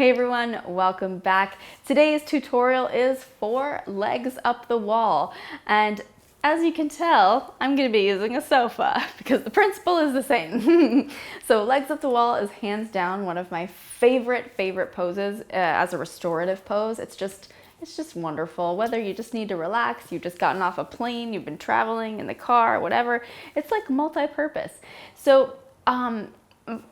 Hey everyone, welcome back. Today's tutorial is for legs up the wall. And as you can tell, I'm going to be using a sofa because the principle is the same. So legs up the wall is hands down one of my favorite poses as a restorative pose. It's just wonderful. Whether you just need to relax, you've just gotten off a plane, you've been traveling in the car, whatever. It's like multi-purpose. So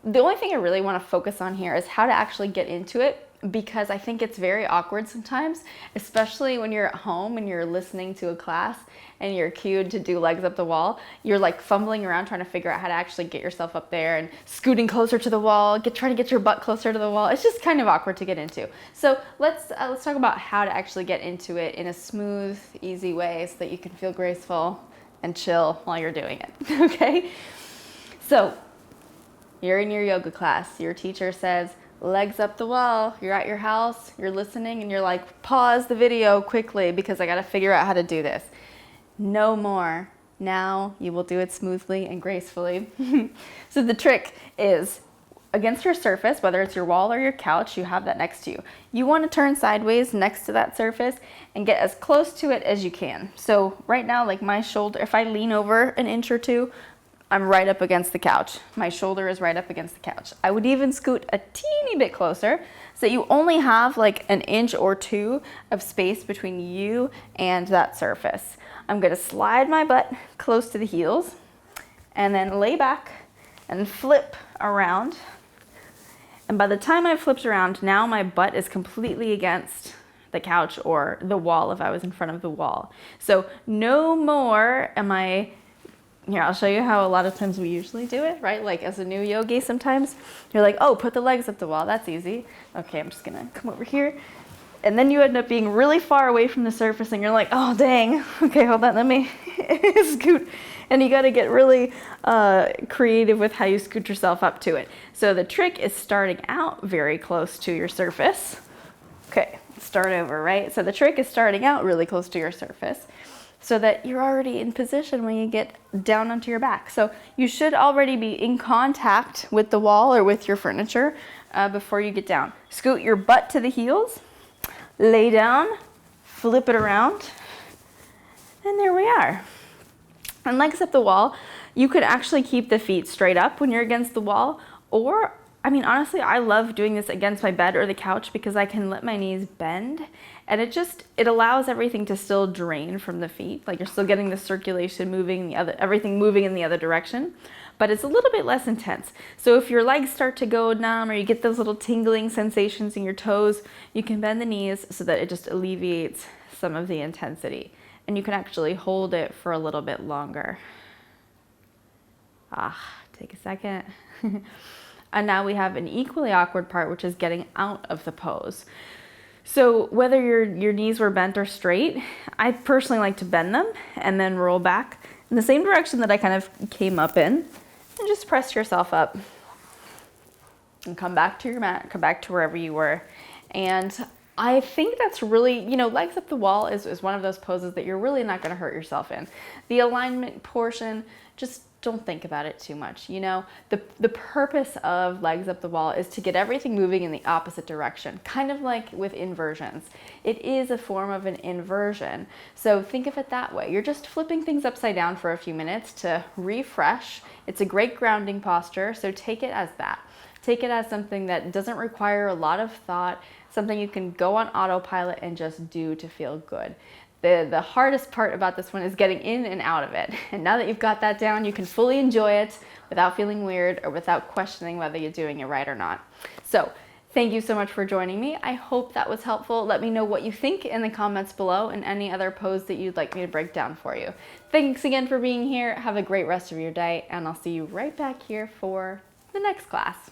the only thing I really want to focus on here is how to actually get into it, because I think it's very awkward sometimes, especially when you're at home and you're listening to a class and you're cued to do legs up the wall. You're like fumbling around trying to figure out how to actually get yourself up there and scooting closer to the wall, trying to get your butt closer to the wall. It's just kind of awkward to get into. So let's talk about how to actually get into it in a smooth, easy way so that you can feel graceful and chill while you're doing it. Okay? So you're in your yoga class. Your teacher says, legs up the wall. You're at your house, you're listening, and you're like, pause the video quickly because I got to figure out how to do this. No more. Now you will do it smoothly and gracefully. So the trick is against your surface, whether it's your wall or your couch, you have that next to you. You want to turn sideways next to that surface and get as close to it as you can. So right now, like my shoulder, if I lean over an inch or two, I'm right up against the couch. My shoulder is right up against the couch. I would even scoot a teeny bit closer so that you only have like an inch or two of space between you and that surface. I'm gonna slide my butt close to the heels and then lay back and flip around. And by the time I flipped around, now my butt is completely against the couch or the wall if I was in front of the wall. So no more am I. Here, I'll show you how a lot of times we usually do it, right? Like as a new yogi sometimes, you're like, oh, put the legs up the wall. That's easy. Okay, I'm just gonna come over here. And then you end up being really far away from the surface and you're like, oh, dang. Okay, hold on, let me scoot. And you gotta get really creative with how you scoot yourself up to it. So the trick is starting out very close to your surface. Okay, start over, right? So the trick is starting out really close to your surface, so that you're already in position when you get down onto your back. So you should already be in contact with the wall or with your furniture before you get down. Scoot your butt to the heels, lay down, flip it around, and there we are. And legs up the wall, you could actually keep the feet straight up when you're against the wall, or I mean, honestly, I love doing this against my bed or the couch because I can let my knees bend and it allows everything to still drain from the feet. Like you're still getting the circulation moving, everything moving in the other direction, but it's a little bit less intense. So if your legs start to go numb or you get those little tingling sensations in your toes, you can bend the knees so that it just alleviates some of the intensity. And you can actually hold it for a little bit longer. Take a second. And now we have an equally awkward part, which is getting out of the pose. So whether your knees were bent or straight, I personally like to bend them and then roll back in the same direction that I kind of came up in, and just press yourself up and come back to your mat, come back to wherever you were. And I think that's really, legs up the wall is one of those poses that you're really not going to hurt yourself in. The alignment portion, just don't think about it too much. The purpose of legs up the wall is to get everything moving in the opposite direction, kind of like with inversions. It is a form of an inversion. So think of it that way. You're just flipping things upside down for a few minutes to refresh. It's a great grounding posture, so take it as that. Take it as something that doesn't require a lot of thought, something you can go on autopilot and just do to feel good. The hardest part about this one is getting in and out of it. And now that you've got that down, you can fully enjoy it without feeling weird or without questioning whether you're doing it right or not. So thank you so much for joining me. I hope that was helpful. Let me know what you think in the comments below and any other pose that you'd like me to break down for you. Thanks again for being here. Have a great rest of your day, and I'll see you right back here for the next class.